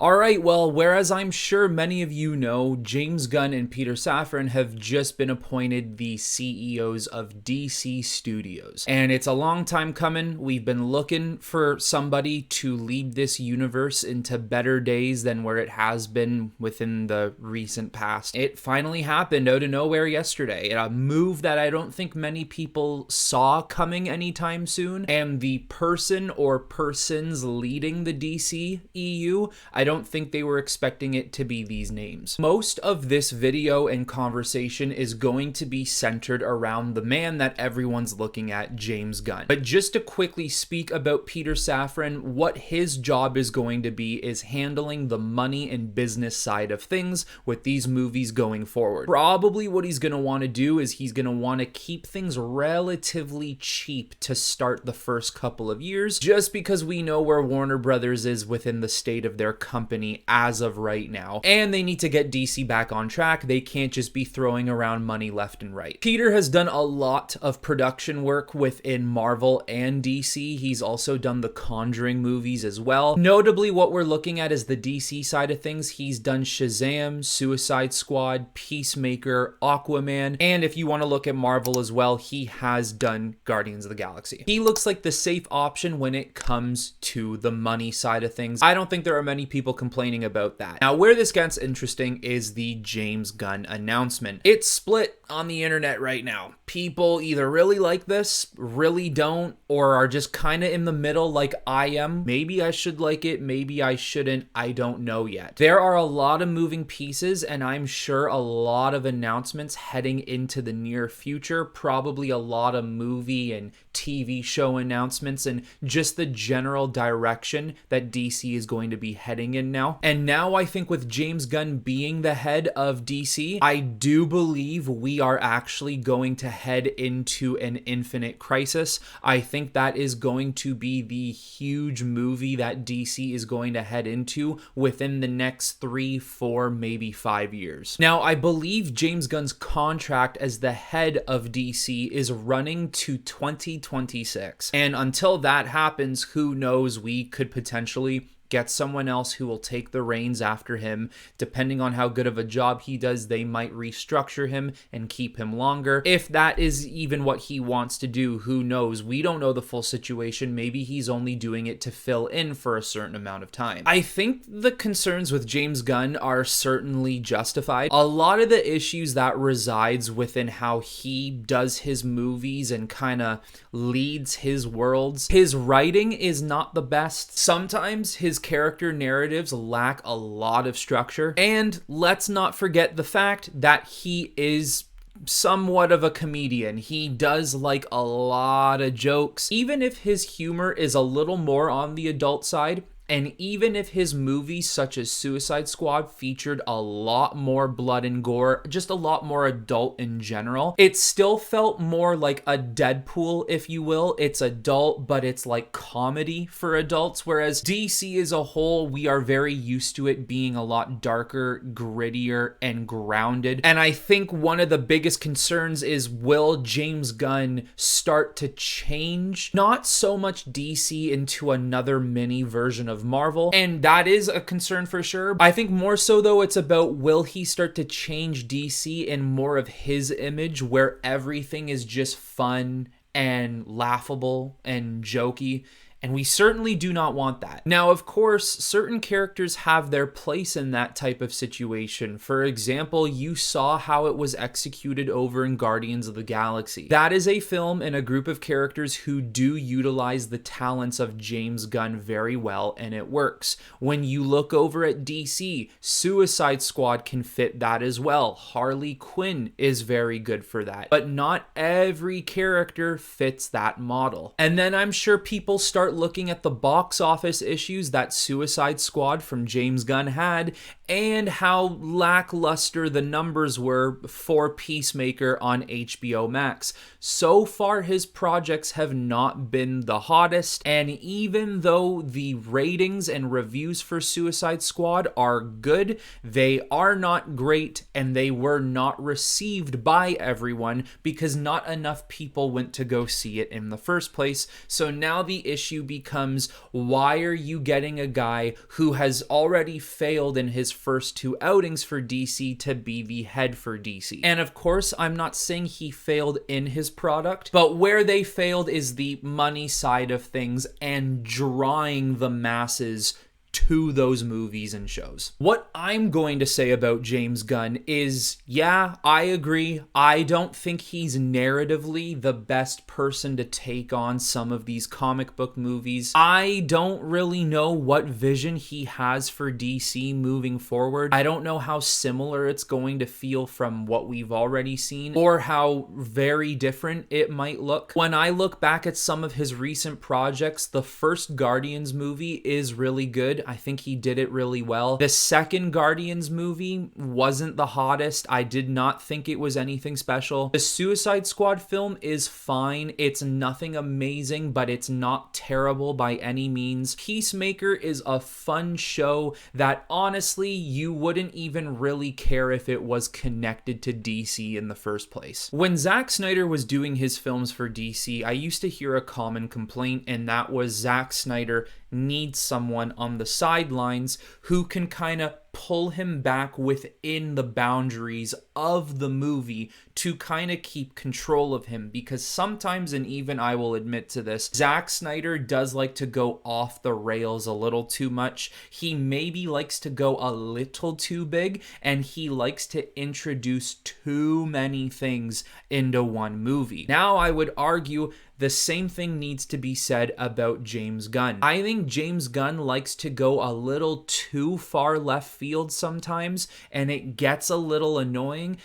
Alright, well, whereas I'm sure many of you know, James Gunn and Peter Safran have just been appointed the CEOs of DC Studios. And it's a long time coming. We've been looking for somebody to lead this universe into better days than where it has been within the recent past. It finally happened out of nowhere yesterday. A move that I don't think many people saw coming anytime soon. And the person or persons leading the DCEU, I don't think they were expecting it to be these names. Most of this video and conversation is going to be centered around the man that everyone's looking at, James Gunn. But just to quickly speak about Peter Safran, what his job is going to be is handling the money and business side of things with these movies going forward. Probably what he's going to want to do is he's going to want to keep things relatively cheap to start the first couple of years, just because we know where Warner Brothers is within the state of their company as of right now, and they need to get DC back on track. They can't just be throwing around money left and right. Peter has done a lot of production work within Marvel and DC. He's also done the Conjuring movies as well. Notably, what we're looking at is the DC side of things. He's done Shazam, Suicide Squad, Peacemaker, Aquaman, and if you want to look at Marvel as well, he has done Guardians of the Galaxy. He looks like the safe option when it comes to the money side of things. I don't think there are many people complaining about that. Now, where this gets interesting is the James Gunn announcement. It's split on the internet right now. People either really like this, really don't, or are just kind of in the middle like I am. Maybe I should like it, maybe I shouldn't, I don't know yet. There are a lot of moving pieces, and I'm sure a lot of announcements heading into the near future, probably a lot of movie and TV show announcements, and just the general direction that DC is going to be heading in now. And now I think with James Gunn being the head of DC, I do believe we are actually going to head into an Infinite Crisis. I think that is going to be the huge movie that DC is going to head into within the next 3, 4, maybe 5 years. Now, I believe James Gunn's contract as the head of DC is running to 2026. And until that happens, who knows, we could potentially get someone else who will take the reins after him. Depending on how good of a job he does, they might restructure him and keep him longer. If that is even what he wants to do, who knows? We don't know the full situation. Maybe he's only doing it to fill in for a certain amount of time. I think the concerns with James Gunn are certainly justified. A lot of the issues that resides within how he does his movies and kind of leads his worlds. His writing is not the best. Sometimes his character narratives lack a lot of structure, and let's not forget the fact that he is somewhat of a comedian. He does like a lot of jokes. Even if his humor is a little more on the adult side, and even if his movies such as Suicide Squad featured a lot more blood and gore, just a lot more adult in general, it still felt more like a Deadpool, if you will. It's adult, but it's like comedy for adults, whereas DC as a whole, we are very used to it being a lot darker, grittier, and grounded. And I think one of the biggest concerns is, will James Gunn start to change not so much DC into another mini version of Marvel? And that is a concern for sure. I think more so though, it's about, will he start to change DC in more of his image where everything is just fun and laughable and jokey? And we certainly do not want that. Now, of course, certain characters have their place in that type of situation. For example, you saw how it was executed over in Guardians of the Galaxy. That is a film and a group of characters who do utilize the talents of James Gunn very well, and it works. When you look over at DC, Suicide Squad can fit that as well. Harley Quinn is very good for that. But not every character fits that model. And then I'm sure people start looking at the box office issues that Suicide Squad from James Gunn had, and how lackluster the numbers were for Peacemaker on HBO Max. So far, his projects have not been the hottest, and even though the ratings and reviews for Suicide Squad are good, they are not great, and they were not received by everyone because not enough people went to go see it in the first place. So now the issue issue becomes, why are you getting a guy who has already failed in his first two outings for DC to be the head for DC? And of course, I'm not saying he failed in his product, but where they failed is the money side of things and drawing the masses to those movies and shows. What I'm going to say about James Gunn is, yeah, I agree. I don't think he's narratively the best person to take on some of these comic book movies. I don't really know what vision he has for DC moving forward. I don't know how similar it's going to feel from what we've already seen or how very different it might look. When I look back at some of his recent projects, the first Guardians movie is really good. I think he did it really well. The second Guardians movie wasn't the hottest. I did not think it was anything special. The Suicide Squad film is fine. It's nothing amazing, but it's not terrible by any means. Peacemaker is a fun show that honestly you wouldn't even really care if it was connected to DC in the first place. When Zack Snyder was doing his films for DC, I used to hear a common complaint, and that was Zack Snyder needs someone on the sidelines who can kind of pull him back within the boundaries of the movie to kind of keep control of him, because sometimes, and even I will admit to this, Zack Snyder does like to go off the rails a little too much. He maybe likes to go a little too big, and he likes to introduce too many things into one movie. Now, I would argue the same thing needs to be said about James Gunn. I think James Gunn likes to go a little too far left field sometimes, and it gets a little annoying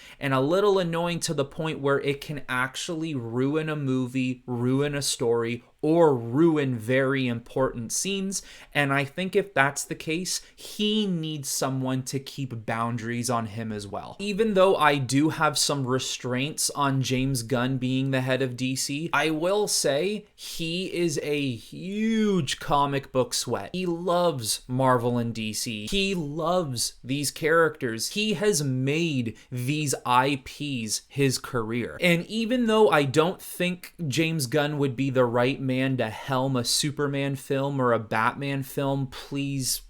to the point where it can actually ruin a movie, ruin a story, or ruin very important scenes. And I think if that's the case, he needs someone to keep boundaries on him as well. Even though I do have some restraints on James Gunn being the head of DC, I will say he is a huge comic book sweat. He loves Marvel and DC. He loves these characters. He has made these IPs his career. And even though I don't think James Gunn would be the right man to helm a Superman film or a Batman film, please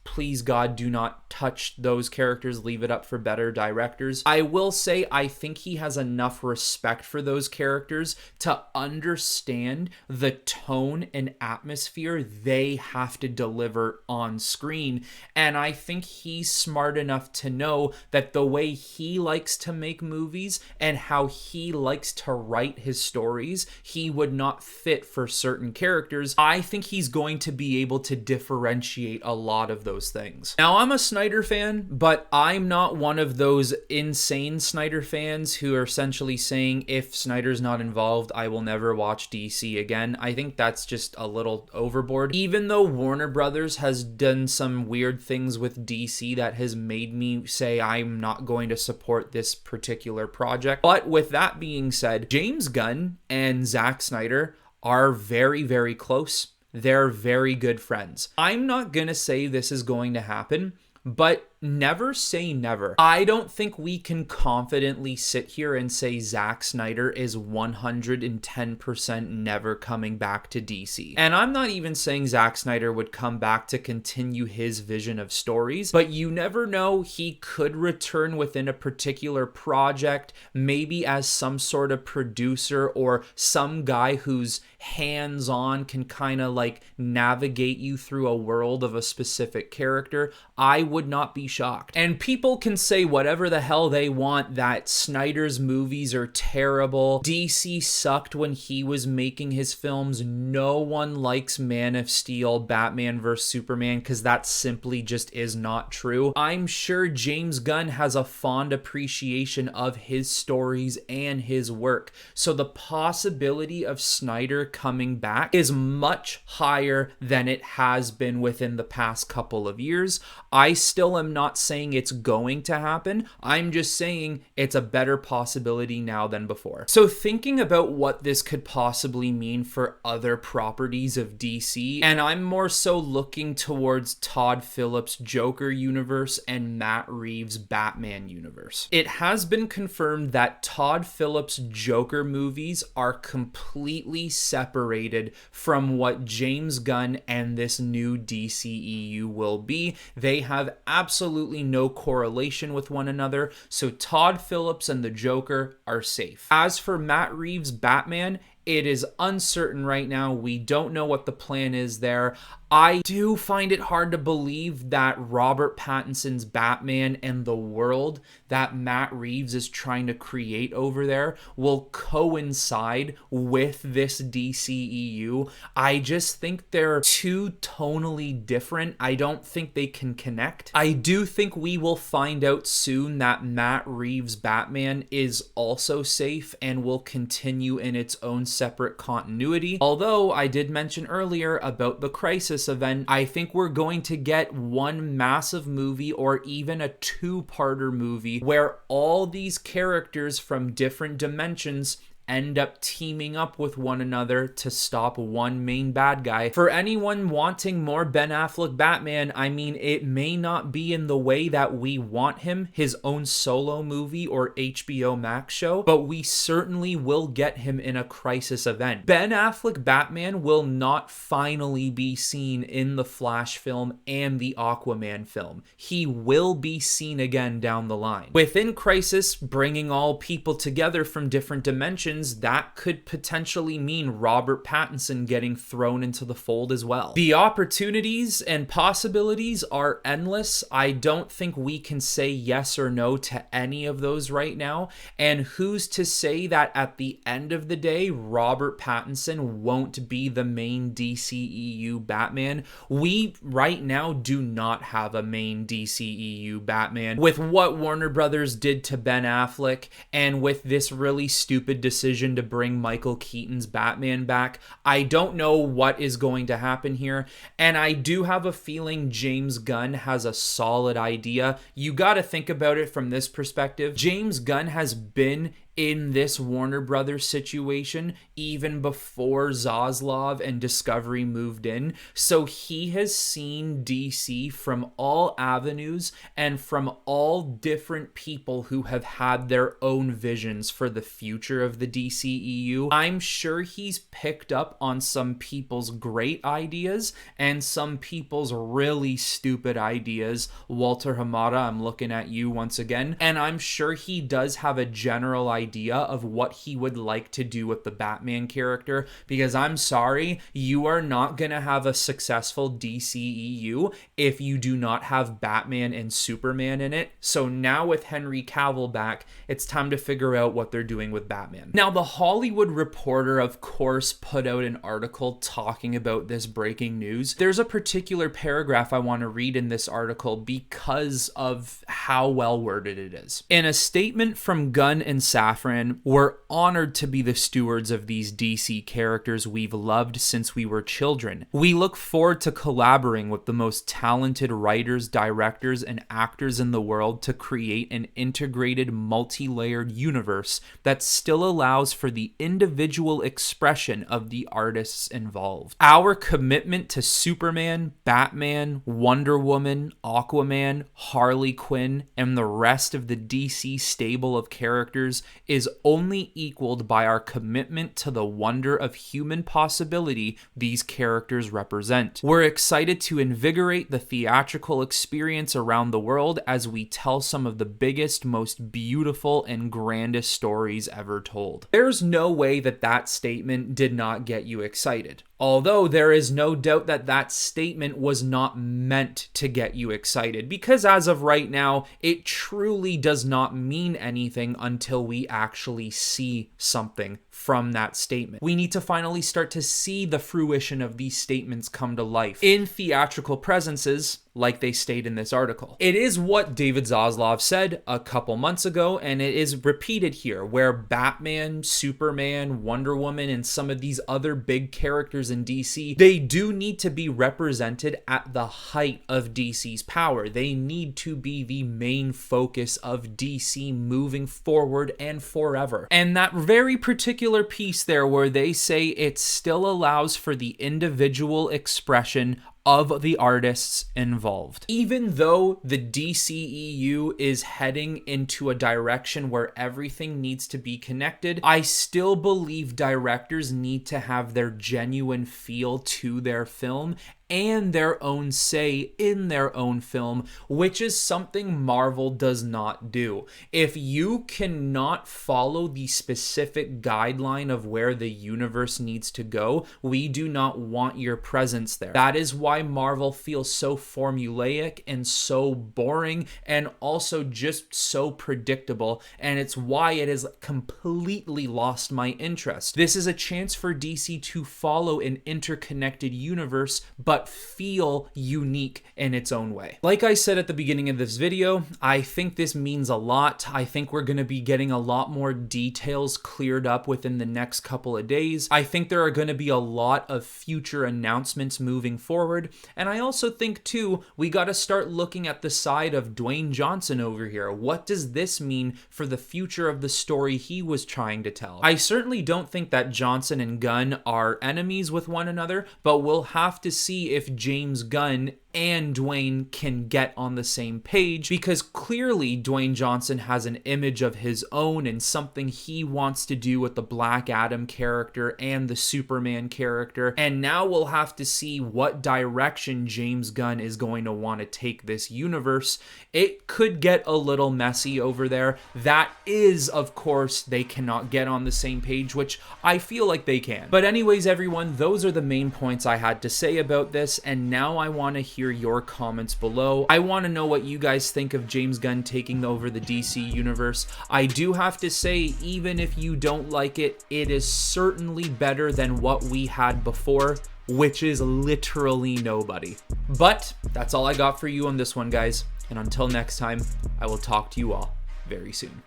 God, do not touch those characters. Leave it up for better directors. I will say I think he has enough respect for those characters to understand the tone and atmosphere they have to deliver on screen. And I think he's smart enough to know that the way he likes to make movies and how he likes to write his stories, he would not fit for certain characters. I think he's going to be able to differentiate a lot of those things. Now, I'm a Snyder fan, but I'm not one of those insane Snyder fans who are essentially saying, if Snyder's not involved, I will never watch DC again. I think that's just a little overboard. Even though Warner Brothers has done some weird things with DC that has made me say I'm not going to support this particular project. But with that being said, James Gunn and Zack Snyder are very, very close. They're very good friends. I'm not going to say this is going to happen, but never say never. I don't think we can confidently sit here and say Zack Snyder is 110% never coming back to DC. And I'm not even saying Zack Snyder would come back to continue his vision of stories, but you never know. He could return within a particular project, maybe as some sort of producer or some guy who's hands-on, can kind of like navigate you through a world of a specific character. I would not be shocked. And people can say whatever the hell they want, that Snyder's movies are terrible. DC sucked when he was making his films. No one likes Man of Steel, Batman vs. Superman, because that simply just is not true. I'm sure James Gunn has a fond appreciation of his stories and his work. So the possibility of Snyder coming back is much higher than it has been within the past couple of years. I still am not saying it's going to happen. I'm just saying it's a better possibility now than before. So thinking about what this could possibly mean for other properties of DC, and I'm more so looking towards Todd Phillips' Joker universe and Matt Reeves' Batman universe. It has been confirmed that Todd Phillips' Joker movies are completely separated from what James Gunn and this new DCEU will be. They have absolutely no correlation with one another, so Todd Phillips and the Joker are safe. As for Matt Reeves' Batman, it is uncertain right now. We don't know what the plan is there. I do find it hard to believe that Robert Pattinson's Batman and the world that Matt Reeves is trying to create over there will coincide with this DCEU. I just think they're too tonally different. I don't think they can connect. I do think we will find out soon that Matt Reeves' Batman is also safe and will continue in its own separate continuity. Although I did mention earlier about the Crisis event, I think we're going to get one massive movie or even a two-parter movie where all these characters from different dimensions end up teaming up with one another to stop one main bad guy. For anyone wanting more Ben Affleck Batman, I mean, it may not be in the way that we want him, his own solo movie or HBO Max show, but we certainly will get him in a Crisis event. Ben Affleck Batman will not finally be seen in the Flash film and the Aquaman film. He will be seen again down the line. Within Crisis, bringing all people together from different dimensions, that could potentially mean Robert Pattinson getting thrown into the fold as well. The opportunities and possibilities are endless. I don't think we can say yes or no to any of those right now. And who's to say that at the end of the day, Robert Pattinson won't be the main DCEU Batman? We right now do not have a main DCEU Batman. With what Warner Brothers did to Ben Affleck and with this really stupid decision to bring Michael Keaton's Batman back, I don't know what is going to happen here, and I do have a feeling James Gunn has a solid idea. You got to think about it from this perspective. James Gunn has been in this Warner Brothers situation even before Zaslav and Discovery moved in. So he has seen DC from all avenues and from all different people who have had their own visions for the future of the DCEU. I'm sure he's picked up on some people's great ideas and some people's really stupid ideas. Walter Hamada, I'm looking at you once again. And I'm sure he does have a general idea of what he would like to do with the Batman character, because I'm sorry, you are not going to have a successful DCEU if you do not have Batman and Superman in it. So now with Henry Cavill back, it's time to figure out what they're doing with Batman. Now, The Hollywood Reporter, of course, put out an article talking about this breaking news. There's a particular paragraph I want to read in this article because of how well worded it is. In a statement from Gunn and Safran, we're honored to be the stewards of these DC characters we've loved since we were children. We look forward to collaborating with the most talented writers, directors, and actors in the world to create an integrated, multi-layered universe that still allows for the individual expression of the artists involved. Our commitment to Superman, Batman, Wonder Woman, Aquaman, Harley Quinn, and the rest of the DC stable of characters is only equaled by our commitment to the wonder of human possibility these characters represent. We're excited to invigorate the theatrical experience around the world as we tell some of the biggest, most beautiful, and grandest stories ever told. There's no way that that statement did not get you excited. Although there is no doubt that that statement was not meant to get you excited, because as of right now, it truly does not mean anything until we actually see something from that statement. We need to finally start to see the fruition of these statements come to life in theatrical presences like they state in this article. It is what David Zaslav said a couple months ago, and it is repeated here, where Batman, Superman, Wonder Woman, and some of these other big characters in DC, they do need to be represented at the height of DC's power. They need to be the main focus of DC moving forward and forever. And that very particular piece there where they say it still allows for the individual expression of the artists involved. Even though the DCEU is heading into a direction where everything needs to be connected, I still believe directors need to have their genuine feel to their film and their own say in their own film, which is something Marvel does not do. If you cannot follow the specific guideline of where the universe needs to go, we do not want your presence there. That is why Marvel feels so formulaic and so boring and also just so predictable, and it's why it has completely lost my interest. This is a chance for DC to follow an interconnected universe, but feel unique in its own way. Like I said at the beginning of this video, I think this means a lot. I think we're going to be getting a lot more details cleared up within the next couple of days. I think there are going to be a lot of future announcements moving forward. And I also think too, we got to start looking at the side of Dwayne Johnson over here. What does this mean for the future of the story he was trying to tell? I certainly don't think that Johnson and Gunn are enemies with one another, but we'll have to see if James Gunn and Dwayne can get on the same page, because clearly Dwayne Johnson has an image of his own and something he wants to do with the Black Adam character and the Superman character, and now we'll have to see what direction James Gunn is going to want to take this universe. It could get a little messy over there. That is, of course, they cannot get on the same page, which I feel like they can. But anyways, everyone, those are the main points I had to say about this, and now I want to hear your comments below. I want to know what you guys think of James Gunn taking over the DC universe. I do have to say, even if you don't like it, it is certainly better than what we had before, which is literally nobody. But that's all I got for you on this one, guys. And until next time, I will talk to you all very soon.